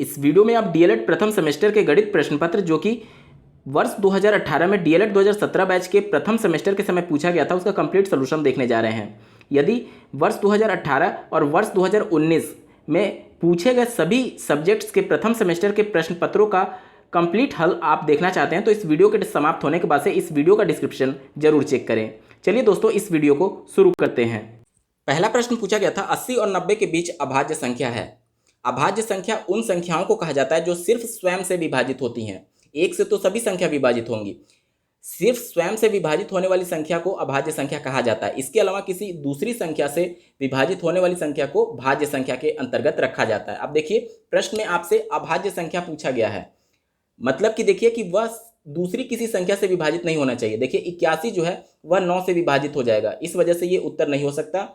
इस वीडियो में आप डीएलएड प्रथम सेमेस्टर के गणित प्रश्न पत्र जो कि वर्ष 2018 में डीएलएड 2017 बैच के प्रथम सेमेस्टर के समय पूछा गया था उसका कंप्लीट सोल्यूशन देखने जा रहे हैं। यदि वर्ष 2018 और वर्ष 2019 में पूछे गए सभी सब्जेक्ट्स के प्रथम सेमेस्टर के प्रश्न पत्रों का कंप्लीट हल आप देखना चाहते हैं तो इस वीडियो के समाप्त होने के बाद से इस वीडियो का डिस्क्रिप्शन जरूर चेक करें। चलिए दोस्तों, इस वीडियो को शुरू करते हैं। पहला प्रश्न पूछा गया था 80 और 90 के बीच अभाज्य संख्या है। अभाज्य संख्या उन संख्याओं को कहा जाता है जो सिर्फ स्वयं से विभाजित होती हैं। एक से तो सभी संख्या विभाजित होंगी, सिर्फ स्वयं से विभाजित होने वाली संख्या को अभाज्य संख्या कहा जाता है। इसके अलावा किसी दूसरी संख्या से विभाजित होने वाली संख्या को भाज्य संख्या के अंतर्गत रखा जाता है। अब देखिए, प्रश्न में आपसे अभाज्य संख्या पूछा गया है, मतलब कि देखिए कि वह दूसरी किसी संख्या से विभाजित नहीं होना चाहिए। देखिए 81 जो है वह 9 से विभाजित हो जाएगा, इस वजह से ये उत्तर नहीं हो सकता।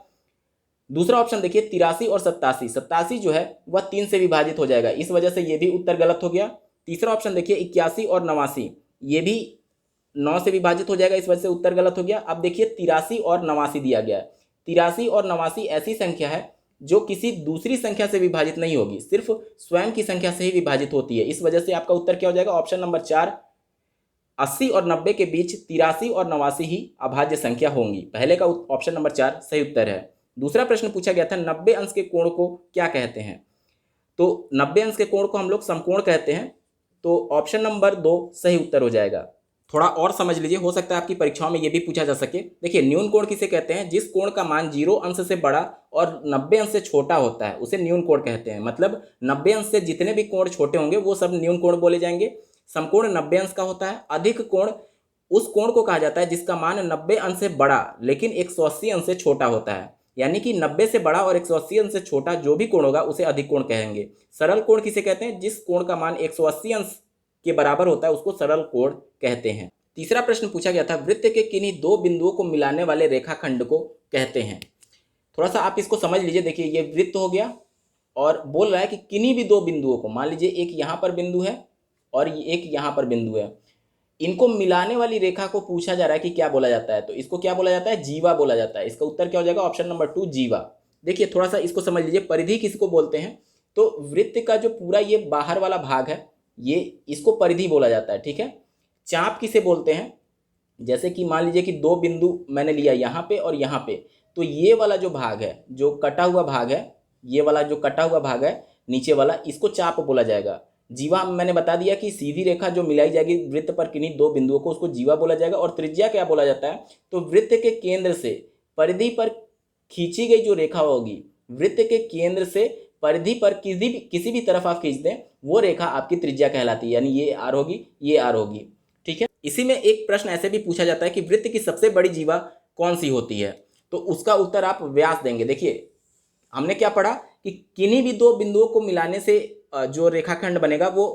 दूसरा ऑप्शन देखिए 83 और 87, 87 जो है वह 3 से विभाजित हो जाएगा, इस वजह से ये भी उत्तर गलत हो गया। तीसरा ऑप्शन देखिए 81 और 89, ये भी 9 से विभाजित हो जाएगा, इस वजह से उत्तर गलत हो गया। अब देखिए 83 और 89 दिया गया है। 83 और 89 ऐसी संख्या है जो किसी दूसरी संख्या से विभाजित नहीं होगी, सिर्फ स्वयं की संख्या से ही विभाजित होती है, इस वजह से आपका उत्तर क्या हो जाएगा? ऑप्शन नंबर 4, 80 और 90 के बीच 83 और 89 ही अभाज्य संख्या होंगी। पहले का ऑप्शन नंबर 4 सही उत्तर है। दूसरा प्रश्न पूछा गया था 90 अंश के कोण को क्या कहते हैं? तो 90 अंश के कोण को हम लोग समकोण कहते हैं, तो ऑप्शन नंबर 2 सही उत्तर हो जाएगा। थोड़ा और समझ लीजिए, हो सकता है आपकी परीक्षाओं में ये भी पूछा जा सके। देखिए, न्यून कोण किसे कहते हैं? जिस कोण का मान 0 अंश से बड़ा और 90 अंश से छोटा होता है उसे न्यून कोण कहते हैं। मतलब 90 अंश से जितने भी कोण छोटे होंगे वो सब न्यून कोण बोले जाएंगे। समकोण 90 अंश का होता है। अधिक कोण उस कोण को कहा जाता है जिसका मान 90 अंश से बड़ा लेकिन 180 अंश से छोटा होता है। यानी कि 90 से बड़ा और 180 अंश से छोटा जो भी कोण होगा उसे अधिक कोण कहेंगे। सरल कोण किसे कहते हैं? जिस कोण का मान 180 अंश के बराबर होता है उसको सरल कोण कहते हैं। तीसरा प्रश्न पूछा गया था वृत्त के किन्हीं दो बिंदुओं को मिलाने वाले रेखाखंड को कहते हैं। थोड़ा सा आप इसको समझ लीजिए। देखिए, ये वृत्त हो गया और बोल रहा है कि किन्हीं भी दो बिंदुओं को, मान लीजिए एक यहाँ पर बिंदु है और एक यहाँ पर बिंदु है, इनको मिलाने वाली रेखा को पूछा जा रहा है कि क्या बोला जाता है। तो इसको क्या बोला जाता है? जीवा बोला जाता है। इसका उत्तर क्या हो जाएगा? ऑप्शन नंबर 2 जीवा। देखिए, थोड़ा सा इसको समझ लीजिए। परिधि किसको बोलते हैं? तो वृत्त का जो पूरा ये बाहर वाला भाग है ये, इसको परिधि बोला जाता है, ठीक है। चाप किसे बोलते हैं? जैसे कि मान लीजिए कि दो बिंदु मैंने लिया यहाँ पे और यहाँ पे, तो ये वाला जो भाग है, जो कटा हुआ भाग है, ये वाला जो कटा हुआ भाग है नीचे वाला, इसको चाप बोला जाएगा। जीवा मैंने बता दिया कि सीधी रेखा जो मिलाई जाएगी वृत्त पर किन्हीं दो बिंदुओं को, उसको जीवा बोला जाएगा। और त्रिज्या क्या बोला जाता है? तो वृत्त के केंद्र से परिधि पर खींची गई जो रेखा होगी, वृत्त के केंद्र से परिधि पर किसी भी तरफ आप खींच दें वो रेखा आपकी त्रिज्या कहलाती है। यानी ये आर होगी, ये आर होगी, ठीक है। इसी में एक प्रश्न ऐसे भी पूछा जाता है कि वृत्त की सबसे बड़ी जीवा कौन सी होती है? तो उसका उत्तर आप व्यास देंगे। देखिए, हमने क्या पढ़ा कि किन्हीं भी दो बिंदुओं को मिलाने से जो रेखाखंड बनेगा वो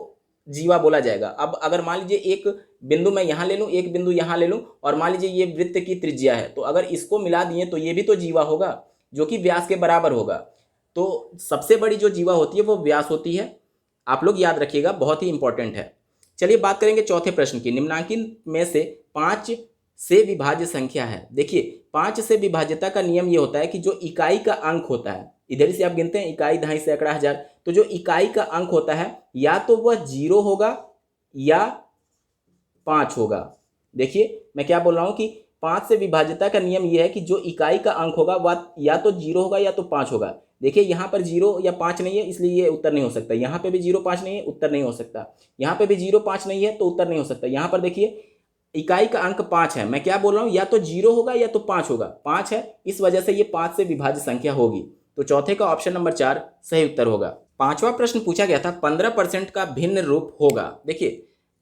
जीवा बोला जाएगा। अब अगर मान लीजिए एक बिंदु मैं यहाँ ले लूँ, एक बिंदु यहाँ ले लूँ, और मान लीजिए ये वृत्त की त्रिज्या है, तो अगर इसको मिला दिए तो ये भी तो जीवा होगा जो कि व्यास के बराबर होगा। तो सबसे बड़ी जो जीवा होती है वो व्यास होती है। आप लोग याद रखिएगा, बहुत ही इंपॉर्टेंट है। चलिए बात करेंगे चौथे प्रश्न की। निम्नांकित में से 5 से विभाज्य संख्या है। देखिए, 5 से विभाज्यता का नियम ये होता है कि जो इकाई का अंक होता है, इधर से आप गिनते हैं इकाई, दहाई, सैकड़ा, हजार, तो जो इकाई का अंक होता है या तो वह 0 होगा या 5 होगा। देखिए मैं क्या बोल रहा हूँ कि 5 से विभाज्यता का नियम यह है कि जो इकाई का अंक होगा वह या तो 0 होगा या तो 5 होगा। देखिए यहाँ पर 0 या 5 नहीं है, इसलिए ये उत्तर नहीं हो सकता। यहाँ पे भी 0 5 नहीं है, उत्तर नहीं हो सकता। यहाँ पे भी 0 5 नहीं है तो उत्तर नहीं हो सकता। यहाँ पर देखिए इकाई का अंक 5 है। मैं क्या बोल रहा हूँ, या तो 0 होगा या तो 5 होगा। 5 है, इस वजह से ये 5 से विभाज्य संख्या होगी। तो चौथे का ऑप्शन नंबर 4 सही उत्तर होगा। पांचवा प्रश्न पूछा गया था 15% का भिन्न रूप होगा। देखिए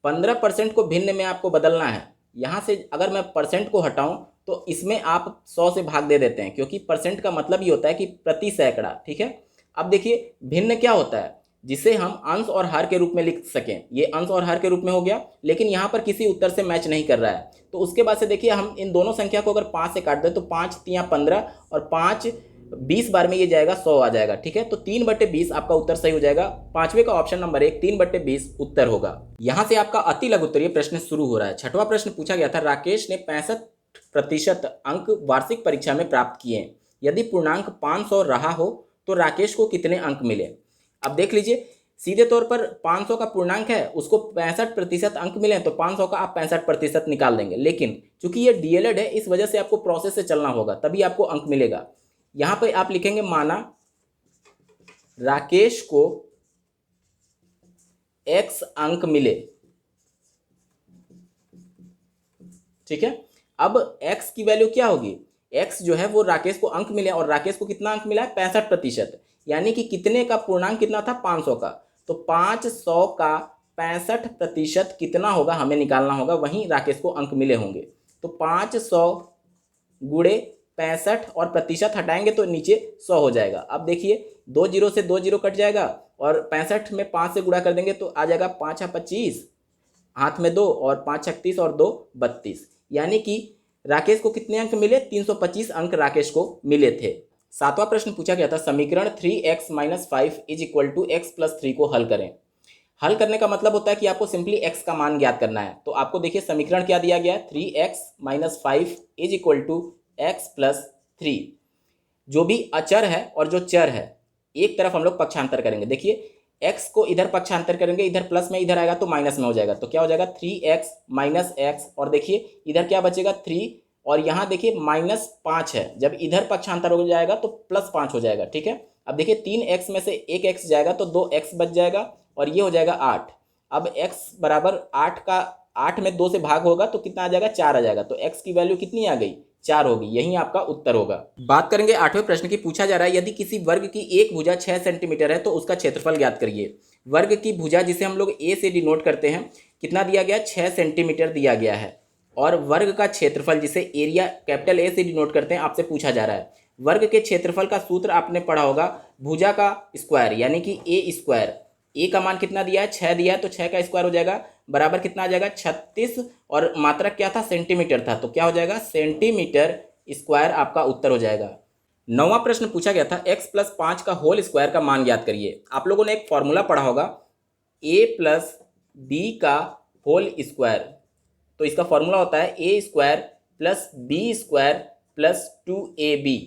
15% को भिन्न में आपको बदलना है। यहाँ से अगर मैं परसेंट को हटाऊं तो इसमें आप 100 से भाग दे देते हैं, क्योंकि परसेंट का मतलब ये होता है कि प्रति सैकड़ा, ठीक है। अब देखिए भिन्न क्या होता है? जिसे हम अंश और हर के रूप में लिख सकें। ये अंश और हर के रूप में हो गया, लेकिन यहाँ पर किसी उत्तर से मैच नहीं कर रहा है। तो उसके बाद से देखिए हम इन दोनों संख्या को अगर 5 से काट दें तो 5 तियां 15 और 5 20 बार में ये जाएगा 100 आ जाएगा, ठीक है। तो 3/20 आपका उत्तर सही हो जाएगा। पांचवे का ऑप्शन नंबर 1 3/20 उत्तर होगा। यहाँ से आपका अति लघु उत्तरीय प्रश्न शुरू हो रहा है। छठवां प्रश्न पूछा गया था राकेश ने 65% अंक वार्षिक परीक्षा में प्राप्त किए। यदि पूर्णांक 500 रहा हो तो राकेश को कितने अंक मिले? अब देख लीजिए, सीधे तौर पर 500 का पूर्णांक है, उसको 65% अंक मिले तो 500 का आप 65% निकाल देंगे। लेकिन चूंकि ये डीएलएड है, इस वजह से आपको प्रोसेस से चलना होगा, तभी आपको अंक मिलेगा। यहां पे आप लिखेंगे माना राकेश को x अंक मिले, ठीक है। अब x की वैल्यू क्या होगी, x जो है वो राकेश को अंक मिले, और राकेश को कितना अंक मिला है, 65%, यानी कि कितने का पूर्णांक कितना था, 500 का। तो 500 का 65% कितना होगा, हमें निकालना होगा, वहीं राकेश को अंक मिले होंगे। तो 500 गुणे 65 और प्रतिशत हटाएंगे तो नीचे 100 हो जाएगा। अब देखिए 2 जीरो से 2 जीरो कट जाएगा, और 65 में 5 से गुणा कर देंगे तो आ जाएगा 5 25, हाथ में 2 और 5 36 और 2 32, यानी कि राकेश को कितने अंक मिले, 325 अंक राकेश को मिले थे। सातवां प्रश्न पूछा गया था, समीकरण 3x - 5 = x + 3 को हल करें। हल करने का मतलब होता है कि आपको सिंपली x का मान ज्ञात करना है। तो आपको देखिए समीकरण क्या दिया गया है, 3x - 5 = x + 3। जो भी अचर है और जो चर है, एक तरफ हम लोग पक्षांतर करेंगे। देखिए x को इधर पक्षांतर करेंगे, इधर प्लस में इधर आएगा तो माइनस में हो जाएगा, तो क्या हो जाएगा 3x - x, और देखिए इधर क्या बचेगा 3, और यहाँ देखिए -5 है, जब इधर पक्षांतर हो जाएगा तो +5 हो जाएगा, ठीक है। अब देखिए 3x में से एक x जाएगा तो 2x बच जाएगा, और ये हो जाएगा 8। अब x बराबर 8 का 8 में 2 से भाग होगा तो कितना आ जाएगा, 4 आ जाएगा। तो x की वैल्यू कितनी आ गई, 4 होगी। यही आपका उत्तर होगा। बात करेंगे 8वें प्रश्न की। पूछा जा रहा है यदि किसी वर्ग की एक भुजा 6 सेंटीमीटर है तो उसका क्षेत्रफल ज्ञात करिए। वर्ग की भुजा जिसे हम लोग a से डिनोट करते हैं, कितना दिया गया, 6 सेंटीमीटर दिया गया है। और वर्ग का क्षेत्रफल जिसे एरिया कैपिटल A से डिनोट करते हैं, आपसे पूछा जा रहा है। वर्ग के क्षेत्रफल का सूत्र आपने पढ़ा होगा, भुजा का स्क्वायर यानी कि ए स्क्वायर। ए का मान कितना दिया है, 6 दिया है, तो 6 का स्क्वायर हो जाएगा बराबर कितना आ जाएगा, 36, और मात्रक क्या था, सेंटीमीटर था, तो क्या हो जाएगा, सेंटीमीटर स्क्वायर आपका उत्तर हो जाएगा। 9वां प्रश्न पूछा गया था, x + 5 का होल स्क्वायर का मान ज्ञात करिए। आप लोगों ने एक फॉर्मूला पढ़ा होगा, a + b का होल स्क्वायर। तो इसका फॉर्मूला होता है a² + b² + 2ab।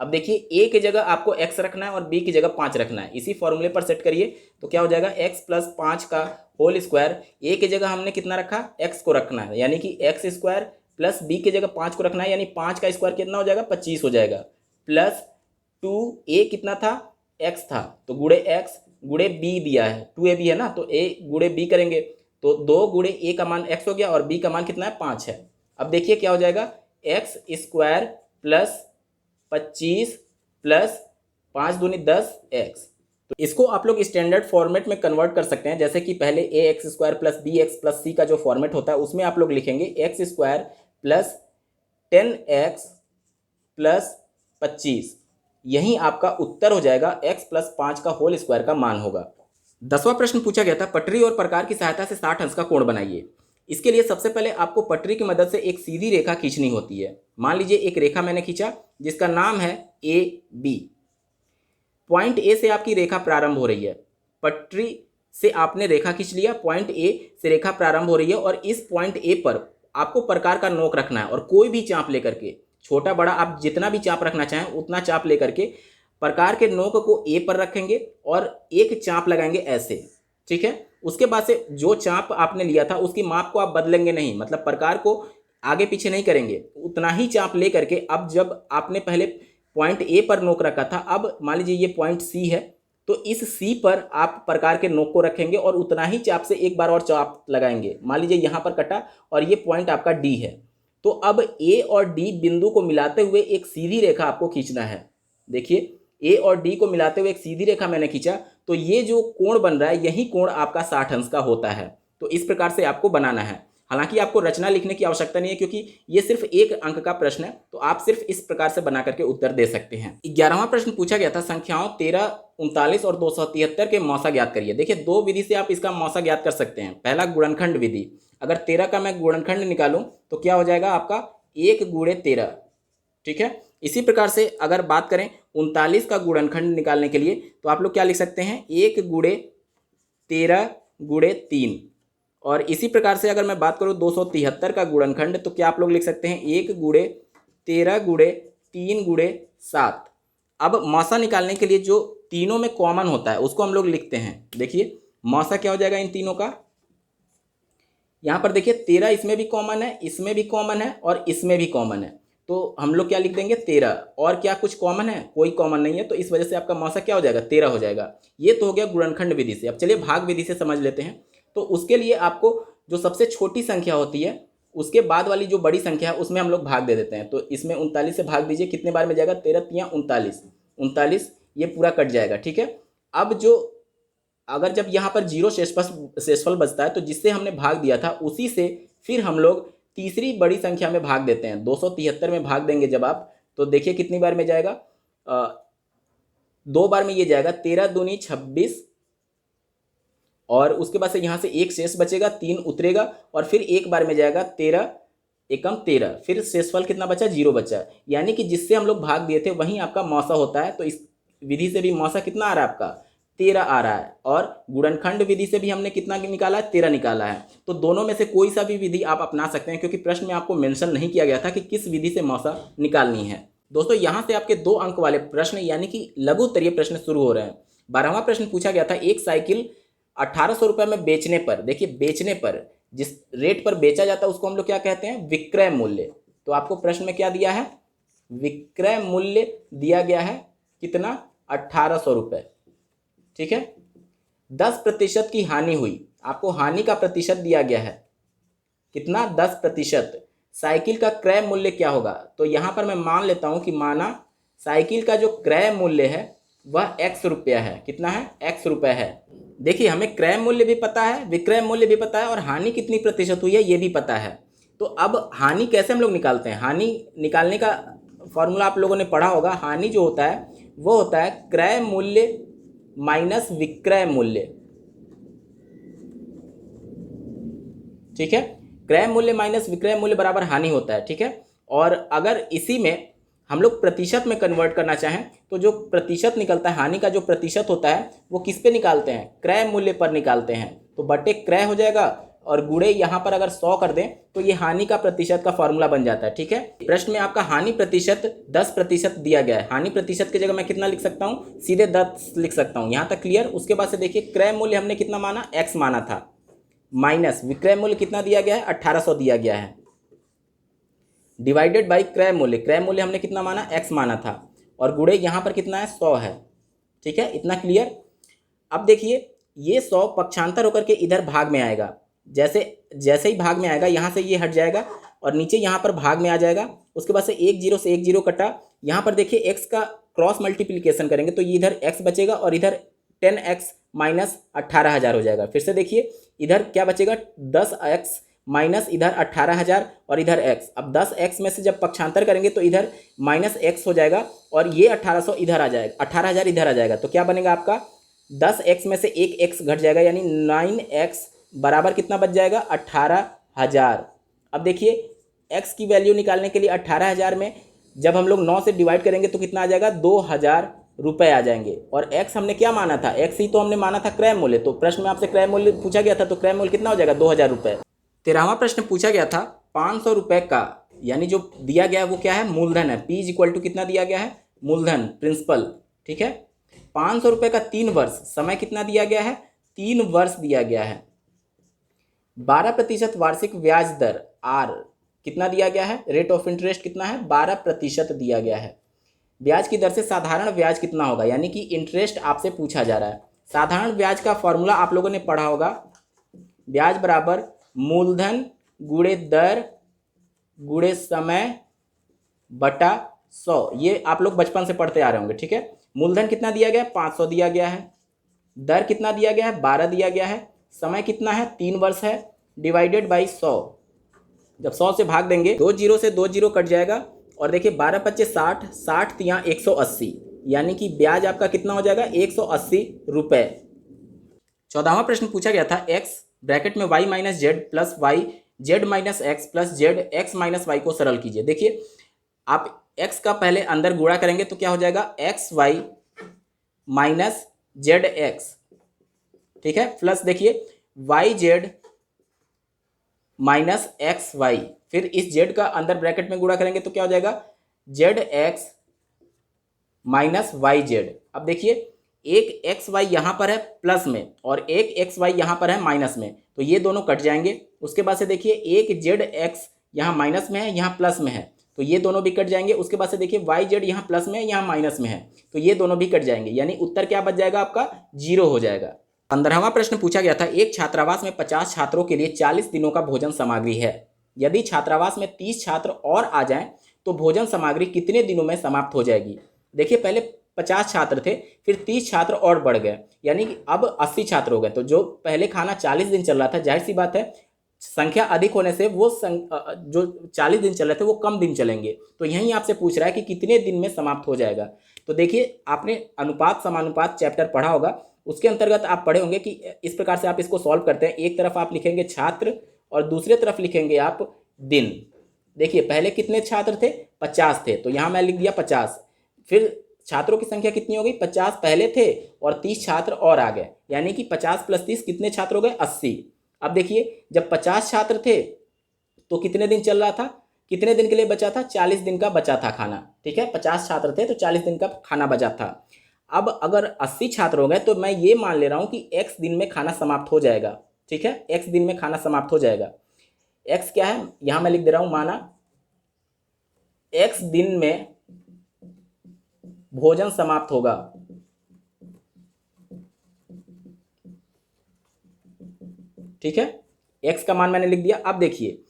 अब देखिए a की जगह आपको x रखना है और b की जगह 5 रखना है, इसी फॉर्मूले पर सेट करिए तो क्या हो जाएगा, x + 5 का होल स्क्वायर। a की जगह हमने कितना रखा, x को रखना है, यानी कि x² + b की जगह 5 को रखना है, यानी 5 का स्क्वायर कितना हो जाएगा, 25 हो जाएगा, प्लस 2a कितना था, x था, तो गुणे x गुणे b दिया है, 2ab है ना, तो a गुणे b करेंगे तो 2 गुणे a का मान x हो गया और b का मान कितना है, 5 है। अब देखिए क्या हो जाएगा, x² + 25 + 5 दूनी 10x। तो इसको आप लोग स्टैंडर्ड फॉर्मेट में कन्वर्ट कर सकते हैं, जैसे कि पहले ax² + bx + c का जो फॉर्मेट होता है उसमें आप लोग लिखेंगे x² + 10x + 25। यही आपका उत्तर हो जाएगा, x + 5 का होल स्क्वायर का मान होगा। 10वां प्रश्न पूछा गया था, पटरी और प्रकार की सहायता से 60 अंश का कोण बनाइए। इसके लिए सबसे पहले आपको पटरी की मदद से एक सीधी रेखा खींचनी होती है। मान लीजिए एक रेखा मैंने खींचा जिसका नाम है AB। पॉइंट ए से आपकी रेखा प्रारंभ हो रही है, पटरी से आपने रेखा खींच लिया, पॉइंट ए से रेखा प्रारंभ हो रही है, और इस पॉइंट ए पर आपको प्रकार का नोक रखना है, और कोई भी चाप लेकर के, छोटा बड़ा आप जितना भी चाप रखना चाहें उतना चाप लेकर के प्रकार के नोक को ए पर रखेंगे और एक चाप लगाएंगे ऐसे, ठीक है। उसके बाद से जो चाप आपने लिया था उसकी माप को आप बदलेंगे नहीं, मतलब प्रकार को आगे पीछे नहीं करेंगे, उतना ही चाप ले करके अब जब आपने पहले पॉइंट ए पर नोक रखा था, अब मान लीजिए ये पॉइंट सी है, तो इस सी पर आप प्रकार के नोक को रखेंगे और उतना ही चाप से एक बार और चाप लगाएंगे। मान लीजिए यहाँ पर कटा और ये पॉइंट आपका डी है, तो अब ए और डी बिंदु को मिलाते हुए एक सीधी रेखा आपको खींचना है। देखिए ए और डी को मिलाते हुए एक सीधी रेखा मैंने खींचा, तो ये जो कोण बन रहा है यही कोण आपका 60 अंश का होता है। तो इस प्रकार से आपको बनाना है। हालांकि आपको रचना लिखने की आवश्यकता नहीं है, क्योंकि ये सिर्फ एक अंक का प्रश्न है, तो आप सिर्फ इस प्रकार से बना करके उत्तर दे सकते हैं। 11वां प्रश्न पूछा गया था, संख्याओं 13, 39 और 273 के मौसा ज्ञात करिए। देखिए दो विधि से आप इसका मौसा ज्ञात कर सकते हैं। पहला गुणनखंड विधि, अगर 13 का मैं गुणनखंड निकालूं तो क्या हो जाएगा आपका 1 × 13, ठीक है। इसी प्रकार से अगर बात करें 39 का गुणनखंड निकालने के लिए तो आप लोग क्या लिख सकते हैं, 1 × 13 × 3। और इसी प्रकार से अगर मैं बात करूं 273 का गुणनखंड तो क्या आप लोग लिख सकते हैं 1 × 13 × 3 × 7। अब मौसा निकालने के लिए जो तीनों में कॉमन होता है उसको हम लोग लिखते हैं। देखिए मौसा क्या हो जाएगा इन तीनों का, यहाँ पर देखिए 13 इसमें भी कॉमन है, इसमें भी कॉमन है और इसमें भी कॉमन है, तो हम लोग क्या लिख देंगे 13। और क्या कुछ कॉमन है? कोई कॉमन नहीं है, तो इस वजह से आपका मौसा क्या हो जाएगा 13 हो जाएगा। ये तो हो गया गुणनखंड विधि से। अब चलिए भाग विधि से समझ लेते हैं। तो उसके लिए आपको जो सबसे छोटी संख्या होती है उसके बाद वाली जो बड़ी संख्या है उसमें हम लोग भाग दे देते हैं। तो इसमें 39 से भाग दीजिए, कितने बार में जाएगा 13 तियाँ 39, 39 ये पूरा कट जाएगा। ठीक है, अब जो अगर जब यहाँ पर जीरो शेषफल बचता है तो जिससे हमने भाग दिया था उसी से फिर हम लोग तीसरी बड़ी संख्या में भाग देते हैं। 273 में भाग देंगे जब आप, तो देखिए कितनी बार में जाएगा, 2 बार में ये जाएगा 13 दूनी 26, और उसके बाद से यहाँ से एक शेष बचेगा, 3 उतरेगा और फिर एक बार में जाएगा 13 एकम 13, फिर शेषफल कितना बचा 0 बचा। यानी कि जिससे हम लोग भाग दिए थे वहीं आपका मौसा होता है। तो इस विधि से भी मौसा कितना आ रहा है आपका 13 आ रहा है, और गुणनखंड विधि से भी हमने कितना निकाला है 13 निकाला है। तो दोनों में से कोई सा भी विधि आप अपना सकते हैं, क्योंकि प्रश्न में आपको मेंशन नहीं किया गया था कि किस विधि से मौसा निकालनी है। दोस्तों यहाँ से आपके 2 अंक वाले प्रश्न यानी कि लघु उत्तरीय प्रश्न शुरू हो रहे हैं। 12वां प्रश्न पूछा गया था, एक साइकिल 1800 रुपये में बेचने पर, देखिए बेचने पर जिस रेट पर बेचा जाता है उसको हम लोग क्या कहते हैं विक्रय मूल्य। तो आपको प्रश्न में क्या दिया है विक्रय मूल्य दिया गया है कितना 1800 रुपये। ठीक है, 10% की हानि हुई, आपको हानि का प्रतिशत दिया गया है कितना 10%। साइकिल का क्रय मूल्य क्या होगा, तो यहाँ पर मैं मान लेता हूँ कि माना साइकिल का जो क्रय मूल्य है वह x रुपया है। कितना है x रुपये है। देखिए हमें क्रय मूल्य भी पता है, विक्रय मूल्य भी पता है, और हानि कितनी प्रतिशत हुई है ये भी पता है। तो अब हानि कैसे हम लोग निकालते हैं, हानि निकालने का फॉर्मूला आप लोगों ने पढ़ा होगा। हानि जो होता है वो होता है क्रय मूल्य माइनस विक्रय मूल्य। ठीक है, क्रय मूल्य माइनस विक्रय मूल्य बराबर हानि होता है। ठीक है, और अगर इसी में हम लोग प्रतिशत में कन्वर्ट करना चाहें तो जो प्रतिशत निकलता है, हानि का जो प्रतिशत होता है वो किस पे निकालते हैं क्रय मूल्य पर निकालते हैं। तो बटे क्रय हो जाएगा, और गुणे यहाँ पर अगर 100 कर दें तो ये हानि का प्रतिशत का फॉर्मूला बन जाता है। ठीक है, प्रश्न में आपका हानि प्रतिशत 10% दिया गया है। हानि प्रतिशत की जगह मैं कितना लिख सकता हूँ, सीधे 10 लिख सकता हूँ। यहाँ तक क्लियर। उसके बाद से देखिए क्रय मूल्य हमने कितना माना x माना था, माइनस विक्रय मूल्य कितना दिया गया है 1800 दिया गया है, डिवाइडेड बाई क्रय मूल्य, क्रय मूल्य हमने कितना माना x माना था, और गुणे यहाँ पर कितना है 100 है। ठीक है, इतना क्लियर। अब देखिए ये 100 पक्षांतर होकर के इधर भाग में आएगा, जैसे ही भाग में आएगा यहाँ से ये हट जाएगा और नीचे यहाँ पर भाग में आ जाएगा। उसके बाद से एक जीरो से एक जीरो कटा, यहाँ पर देखिए x का क्रॉस मल्टीप्लिकेशन करेंगे तो ये इधर x बचेगा और इधर 10x माइनस 18,000 हो जाएगा। फिर से देखिए इधर क्या बचेगा 10x माइनस इधर 18,000 और इधर x। अब 10x में से जब पक्षांतर करेंगे तो इधर माइनस x हो जाएगा और ये 1800 इधर आ जाएगा, 18,000 इधर आ जाएगा। तो क्या बनेगा आपका 10x में से एक x घट जाएगा, यानी 9x बराबर कितना बच जाएगा 18,000। अब देखिए x की वैल्यू निकालने के लिए 18,000 में जब हम लोग 9 से डिवाइड करेंगे तो कितना आ जाएगा 2,000 रुपये आ जाएंगे। और x हमने क्या माना था, x ही तो हमने माना था क्रय मूल्य। तो प्रश्न में आपसे क्रय मूल्य पूछा गया था, तो क्रय मूल्य कितना हो जाएगा 2,000 रुपये। 13वां प्रश्न पूछा गया था 500 रुपये का, यानी जो दिया गया है वो क्या है मूलधन है। p इक्वल टू कितना दिया गया है मूलधन प्रिंसिपल। ठीक है, 500 रुपये का 3 वर्ष, समय कितना दिया गया है 3 वर्ष दिया गया है। 12% वार्षिक ब्याज दर r कितना दिया गया है, रेट ऑफ इंटरेस्ट कितना है 12% दिया गया है। ब्याज की दर से साधारण ब्याज कितना होगा, यानी कि इंटरेस्ट आपसे पूछा जा रहा है। साधारण ब्याज का फॉर्मूला आप लोगों ने पढ़ा होगा, ब्याज बराबर मूलधन गुणे दर गुणे समय बटा 100। ये आप लोग बचपन से पढ़ते आ रहे होंगे। ठीक है, मूलधन कितना दिया गया है 500 दिया गया है, दर कितना दिया गया है 12 दिया गया है, समय कितना है 3 वर्ष है, डिवाइडेड बाई 100। जब 100 से भाग देंगे 2 जीरो से 2 जीरो कट जाएगा, और देखिए 12×5 60, 60 तियाँ 180, यानी कि ब्याज आपका कितना हो जाएगा 180 रुपये। 14वां प्रश्न पूछा गया था x ब्रैकेट में y minus Z plus Y Z minus X plus Z X minus Y को सरल कीजिए। देखिए आप x का पहले अंदर गुणा करेंगे तो क्या हो जाएगा X Y minus Z X. ठीक है, प्लस देखिए Y Z minus X Y, फिर इस जेड का अंदर ब्रैकेट में गुणा करेंगे तो क्या हो जाएगा Z X minus Y Z. अब देखिए एक एक्स वाई यहाँ पर है प्लस में और एक एक्स वाई यहाँ पर है माइनस में, तो ये दोनों कट जाएंगे। उसके बाद से देखिए एक जेड एक्स यहाँ माइनस में है, यहाँ प्लस में है, तो ये दोनों भी कट जाएंगे। उसके बाद से देखिए वाई जेड यहाँ प्लस में है, यहाँ माइनस में है, तो ये दोनों भी कट जाएंगे, यानी उत्तर क्या बच जाएगा आपका, 0 हो जाएगा। 15वां प्रश्न पूछा गया था, एक छात्रावास में 50 छात्रों के लिए 40 दिनों का भोजन सामग्री है। यदि छात्रावास में 30 छात्र और आ जाएं तो भोजन सामग्री कितने दिनों में समाप्त हो जाएगी। देखिए पहले 50 छात्र थे, फिर 30 छात्र और बढ़ गए, यानी कि अब 80 छात्र हो गए। तो जो पहले खाना 40 दिन चल रहा था, जाहिर सी बात है संख्या अधिक होने से वो जो 40 दिन चल रहे थे वो कम दिन चलेंगे। तो यहीं आपसे पूछ रहा है कि कितने दिन में समाप्त हो जाएगा। तो देखिए आपने अनुपात समानुपात चैप्टर पढ़ा होगा, उसके अंतर्गत आप पढ़े होंगे कि इस प्रकार से आप इसको सॉल्व करते हैं। एक तरफ आप लिखेंगे छात्र और दूसरे तरफ लिखेंगे आप दिन। देखिए पहले कितने छात्र थे, 50 थे, तो यहाँ मैं लिख दिया 50। फिर छात्रों की संख्या कितनी हो गई, 50 पहले थे और 30 छात्र और आ गए, यानी कि 50 + 30 कितने छात्र हो गए, 80। अब देखिए जब 50 छात्र थे तो कितने दिन चल रहा था, कितने दिन के लिए बचा था, 40 दिन का बचा था खाना। ठीक है, 50 छात्र थे तो 40 दिन का खाना बचा था। अब अगर 80 छात्र हो गए तो मैं ये मान ले रहा हूँ कि x दिन में खाना समाप्त हो जाएगा। ठीक है, x दिन में खाना समाप्त हो जाएगा। x क्या है, यहाँ मैं लिख दे रहा हूँ, माना x दिन में भोजन समाप्त होगा। ठीक है, x का मान मैंने लिख दिया। अब देखिए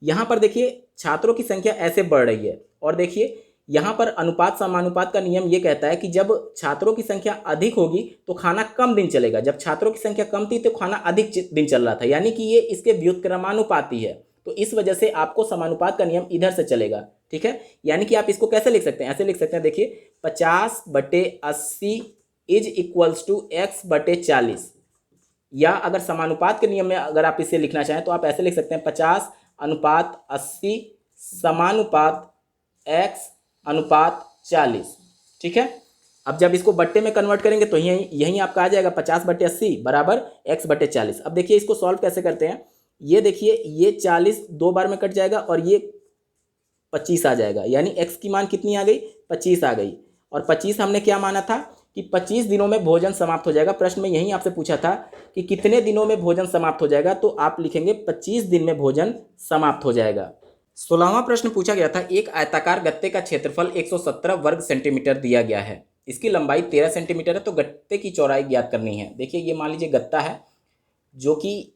यहाँ पर देखिए छात्रों की संख्या ऐसे बढ़ रही है और देखिए यहाँ पर अनुपात समानुपात का नियम ये कहता है कि जब छात्रों की संख्या अधिक होगी तो खाना कम दिन चलेगा, जब छात्रों की संख्या कम थी तो खाना अधिक दिन चल रहा था, यानी कि ये इसके व्युत्क्रमानुपाती है। तो इस वजह से आपको समानुपात का नियम इधर से चलेगा। ठीक है, यानी कि आप इसको कैसे लिख सकते हैं, ऐसे लिख सकते हैं, देखिए 50/80 = x/40, या अगर समानुपात के नियम में अगर आप इसे लिखना चाहें तो आप ऐसे लिख सकते हैं 50/80 समानुपात x/40। ठीक है, अब जब इसको बट्टे में कन्वर्ट करेंगे तो यहीं आपका आ जाएगा 50/80 = x/40। अब देखिए इसको सॉल्व कैसे करते हैं, ये देखिए ये 40 दो बार में कट जाएगा और ये 25 आ जाएगा, यानी x की मान कितनी आ गई, 25 आ गई। और 25 हमने क्या माना था कि 25 दिनों में भोजन समाप्त हो जाएगा। प्रश्न में यही आपसे पूछा था कि कितने दिनों में भोजन समाप्त हो जाएगा, तो आप लिखेंगे 25 दिन में भोजन समाप्त हो जाएगा। 16वां प्रश्न पूछा गया था, एक आयताकार गत्ते का क्षेत्रफल 117 वर्ग सेंटीमीटर दिया गया है, इसकी लंबाई 13 सेंटीमीटर है, तो गत्ते की चौड़ाई ज्ञात करनी है। देखिए ये मान लीजिए गत्ता है जो कि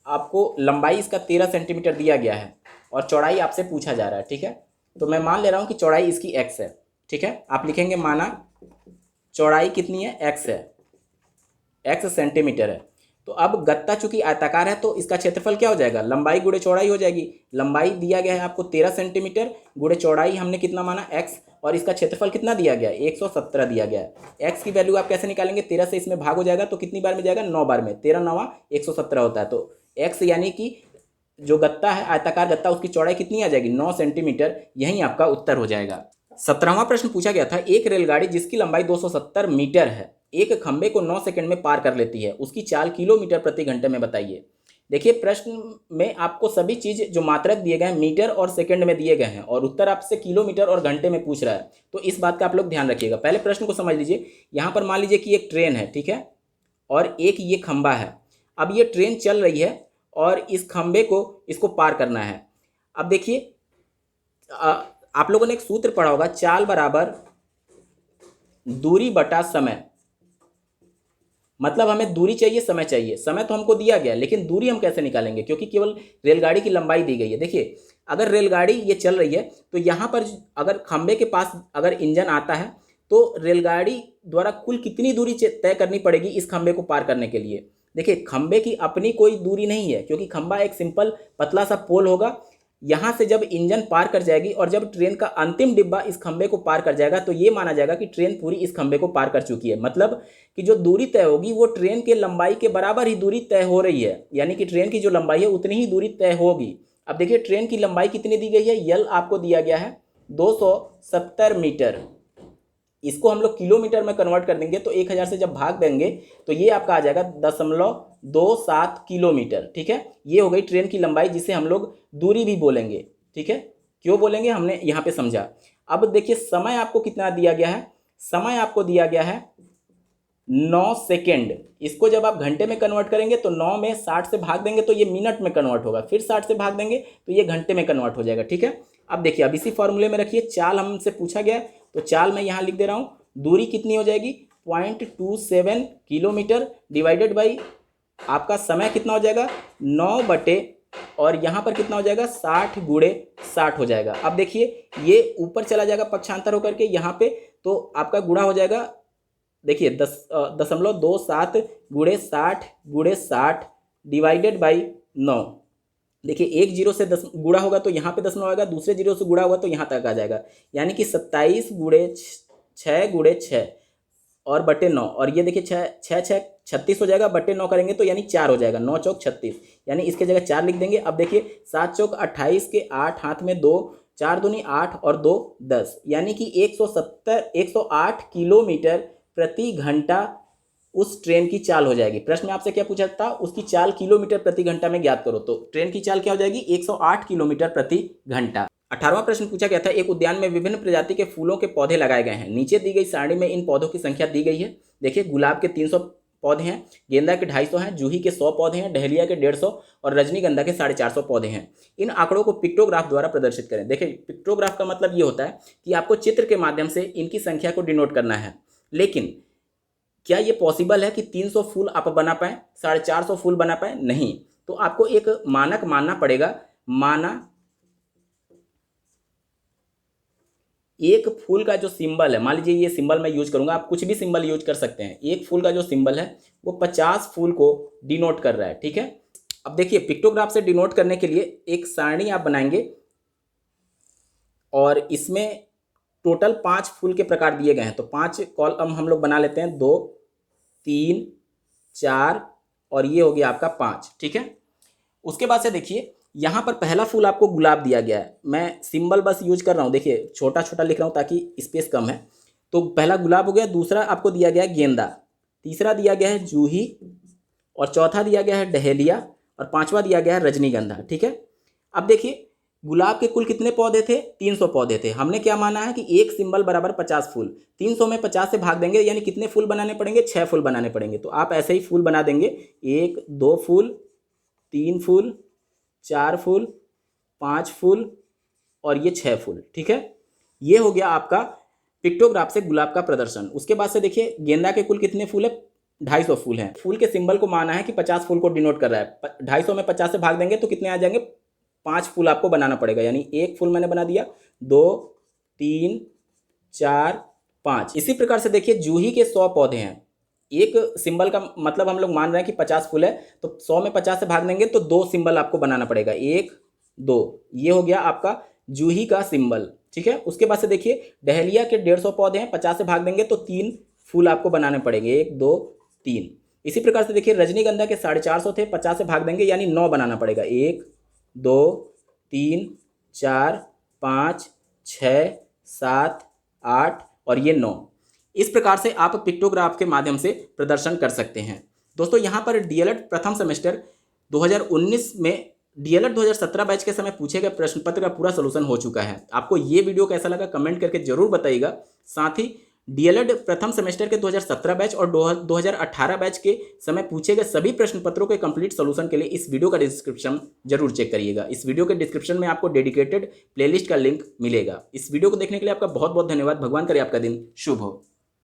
आपको लंबाई इसका 13 सेंटीमीटर दिया गया है और चौड़ाई आपसे पूछा जा रहा है। ठीक है, तो मैं मान ले रहा हूँ कि चौड़ाई इसकी x है। ठीक है, आप लिखेंगे माना चौड़ाई कितनी है, x है, x सेंटीमीटर है। तो अब गत्ता चूंकि आयताकार है तो इसका क्षेत्रफल क्या हो जाएगा, लंबाई गुणे चौड़ाई हो जाएगी। लंबाई दिया गया है आपको 13 सेंटीमीटर, गुणे चौड़ाई हमने कितना माना, x, और इसका क्षेत्रफल कितना दिया गया है, 117 दिया गया है। x की वैल्यू आप कैसे निकालेंगे, 13 से इसमें भाग हो जाएगा तो कितनी बार में जाएगा, 9 बार में, 13 × 9 = 117 होता है। तो x यानी कि जो गत्ता है आयताकार गत्ता उसकी चौड़ाई कितनी आ जाएगी, 9 सेंटीमीटर, यही आपका उत्तर हो जाएगा। 17वां प्रश्न पूछा गया था, एक रेलगाड़ी जिसकी लंबाई 270 मीटर है एक खंबे को 9 सेकंड में पार कर लेती है, उसकी चाल किलोमीटर प्रति घंटे में बताइए। देखिए प्रश्न में आपको सभी चीज जो मात्रक दिए गए हैं मीटर और सेकंड में दिए गए हैं और उत्तर आपसे किलोमीटर और घंटे में पूछ रहा है, तो इस बात का आप लोग ध्यान रखिएगा। पहले प्रश्न को समझ लीजिए, यहाँ पर मान लीजिए कि एक ट्रेन है, ठीक है, और एक ये खंबा है। अब ये ट्रेन चल रही है और इस खंबे को इसको पार करना है। अब देखिए आप लोगों ने एक सूत्र पढ़ा होगा, चाल बराबर दूरी बटा समय। मतलब हमें दूरी चाहिए, समय चाहिए। समय तो हमको दिया गया लेकिन दूरी हम कैसे निकालेंगे, क्योंकि केवल रेलगाड़ी की लंबाई दी गई है। देखिए अगर रेलगाड़ी ये चल रही है तो यहाँ पर अगर खंबे के पास अगर इंजन आता है तो रेलगाड़ी द्वारा कुल कितनी दूरी तय करनी पड़ेगी इस खंबे को पार करने के लिए। देखिए खंबे की अपनी कोई दूरी नहीं है, क्योंकि खंबा एक सिंपल पतला सा पोल होगा। यहाँ से जब इंजन पार कर जाएगी और जब ट्रेन का अंतिम डिब्बा इस खंबे को पार कर जाएगा तो ये माना जाएगा कि ट्रेन पूरी इस खंबे को पार कर चुकी है। मतलब कि जो दूरी तय होगी वो ट्रेन के लंबाई के बराबर ही दूरी तय हो रही है, यानी कि ट्रेन की जो लंबाई है उतनी ही दूरी तय होगी। अब देखिए ट्रेन की लंबाई कितनी दी गई है, यल आपको दिया गया है 270 मीटर। इसको हम लोग किलोमीटर में कन्वर्ट कर देंगे तो 1000 से जब भाग देंगे तो ये आपका आ जाएगा 0.27 किलोमीटर। ठीक है, ये हो गई ट्रेन की लंबाई, जिसे हम लोग दूरी भी बोलेंगे। ठीक है, क्यों बोलेंगे हमने यहाँ पे समझा। अब देखिए समय आपको कितना दिया गया है, समय आपको दिया गया है 9 सेकेंड। इसको जब आप घंटे में कन्वर्ट करेंगे तो 9 में 60 से भाग देंगे तो ये मिनट में कन्वर्ट होगा, फिर 60 से भाग देंगे तो ये घंटे में कन्वर्ट हो जाएगा। ठीक है, अब देखिए, अब इसी फॉर्मूले में रखिए, चाल हमसे पूछा गया है तो चाल मैं यहाँ लिख दे रहा हूँ। दूरी कितनी हो जाएगी, 0.27 किलोमीटर डिवाइडेड बाई आपका समय कितना हो जाएगा, 9 बटे, और यहाँ पर कितना हो जाएगा, 60 गुणे 60 हो जाएगा। अब देखिए ये ऊपर चला जाएगा पक्षांतर होकर के यहाँ पे, तो आपका गुणा हो जाएगा, देखिए 10.27 गुणे 60 डिवाइडेड बाई 9। देखिए एक जीरो से 10 गुणा होगा तो यहाँ पे 10 आएगा, दूसरे जीरो से गुणा होगा तो यहाँ तक आ जाएगा, यानी कि 27 गुणे 6 गुणे 6 और बटे 9, और ये देखिए 6 36 हो जाएगा, बटे 9 करेंगे तो यानी 4 हो जाएगा, 9 चौक 36, यानी इसके जगह 4 लिख देंगे। अब देखिए 7 चौक 28 के 8 हाथ में 2, 4 दूनी 8 और 2 10, यानी कि 108 किलोमीटर प्रति घंटा उस ट्रेन की चाल हो जाएगी। प्रश्न में आपसे क्या पूछा था, उसकी चाल किलोमीटर प्रति घंटा में ज्ञात करो, तो ट्रेन की चाल क्या हो जाएगी, 108 किलोमीटर प्रति घंटा। 18वां प्रश्न पूछा गया था, एक उद्यान में विभिन्न प्रजाति के फूलों के पौधे लगाए गए हैं, नीचे दी गई सारणी में इन पौधों की संख्या दी गई है। देखिए गुलाब के 300 पौधे हैं, गेंदा के 250 हैं, जूही के 100 पौधे हैं, डहलिया के 150 और रजनीगंधा के 450 पौधे हैं। इन आंकड़ों को पिक्टोग्राफ द्वारा प्रदर्शित करें। देखिए पिक्टोग्राफ का मतलब ये होता है कि आपको चित्र के माध्यम से इनकी संख्या को डिनोट करना है, लेकिन क्या ये पॉसिबल है कि 300 फूल आप बना पाएँ, 450 फूल बना पाएँ? नहीं, तो आपको एक मानक मानना पड़ेगा। माना एक फूल का जो सिंबल है, मान लीजिए ये सिंबल मैं यूज करूंगा, आप कुछ भी सिंबल यूज कर सकते हैं, एक फूल का जो सिंबल है वो 50 फूल को डिनोट कर रहा है। ठीक है, अब देखिए पिक्टोग्राफ से डिनोट करने के लिए एक सारणी आप बनाएंगे और इसमें टोटल 5 फूल के प्रकार दिए गए हैं, तो 5 कॉलम हम लोग बना लेते हैं, 2 3 4 और ये हो गया आपका 5। ठीक है, उसके बाद से देखिए यहाँ पर पहला फूल आपको गुलाब दिया गया है, मैं सिंबल बस यूज कर रहा हूँ, देखिए छोटा छोटा लिख रहा हूँ ताकि स्पेस कम है। तो पहला गुलाब हो गया, दूसरा आपको दिया गया है गेंदा, तीसरा दिया गया है जूही, और चौथा दिया गया है डहेलिया, और पांचवा दिया गया है रजनीगंधा। ठीक है, अब देखिए गुलाब के कुल कितने पौधे थे, 300 पौधे थे। हमने क्या माना है कि एक सिंबल बराबर 50 फूल, 300 में 50 से भाग देंगे यानी कितने फूल बनाने पड़ेंगे, 6 फूल बनाने पड़ेंगे। तो आप ऐसे ही फूल बना देंगे, 1 2 फूल, 3 फूल, 4 फूल, 5 फूल और ये 6 फूल। ठीक है, ये हो गया आपका पिक्टोग्राफ से गुलाब का प्रदर्शन। उसके बाद से देखिए गेंदा के कुल कितने फूल है, 250 फूल हैं। फूल के सिंबल को माना है कि 50 फूल को डिनोट कर रहा है, 250 में 50 से भाग देंगे तो कितने आ जाएंगे, 5 फूल आपको बनाना पड़ेगा, यानी एक फूल मैंने बना दिया, 2 3 4 5। इसी प्रकार से देखिए जूही के 100 पौधे हैं, एक सिंबल का मतलब हम लोग मान रहे हैं कि 50 फूल है, तो 100 में 50 से भाग देंगे तो 2 सिंबल आपको बनाना पड़ेगा, 1 2, ये हो गया आपका जूही का सिंबल। ठीक है, उसके बाद से देखिए डहलिया के 150 पौधे हैं, 50 से भाग देंगे तो 3 फूल आपको बनाने पड़ेंगे, 1 2 3। इसी प्रकार से देखिए रजनीगंधा के 450 थे, 50 से भाग देंगे यानी 9 बनाना पड़ेगा, 1 2 3 4 5 6 7 8 और ये 9। इस प्रकार से आप पिक्टोग्राफ के माध्यम से प्रदर्शन कर सकते हैं। दोस्तों यहाँ पर डीएलएड प्रथम सेमेस्टर 2019 में डीएलएड 2017 बैच के समय पूछे गए प्रश्न पत्र का पूरा सलूशन हो चुका है। आपको ये वीडियो कैसा लगा कमेंट करके जरूर बताइएगा। साथ ही डीएलएड प्रथम सेमेस्टर के 2017 बैच और 2018 बैच के समय पूछे गए सभी प्रश्न पत्रों के कंप्लीट सॉल्यूशन के लिए इस वीडियो का डिस्क्रिप्शन जरूर चेक करिएगा। इस वीडियो के डिस्क्रिप्शन में आपको डेडिकेटेड प्लेलिस्ट का लिंक मिलेगा। इस वीडियो को देखने के लिए आपका बहुत बहुत धन्यवाद। भगवान करे आपका दिन शुभ हो।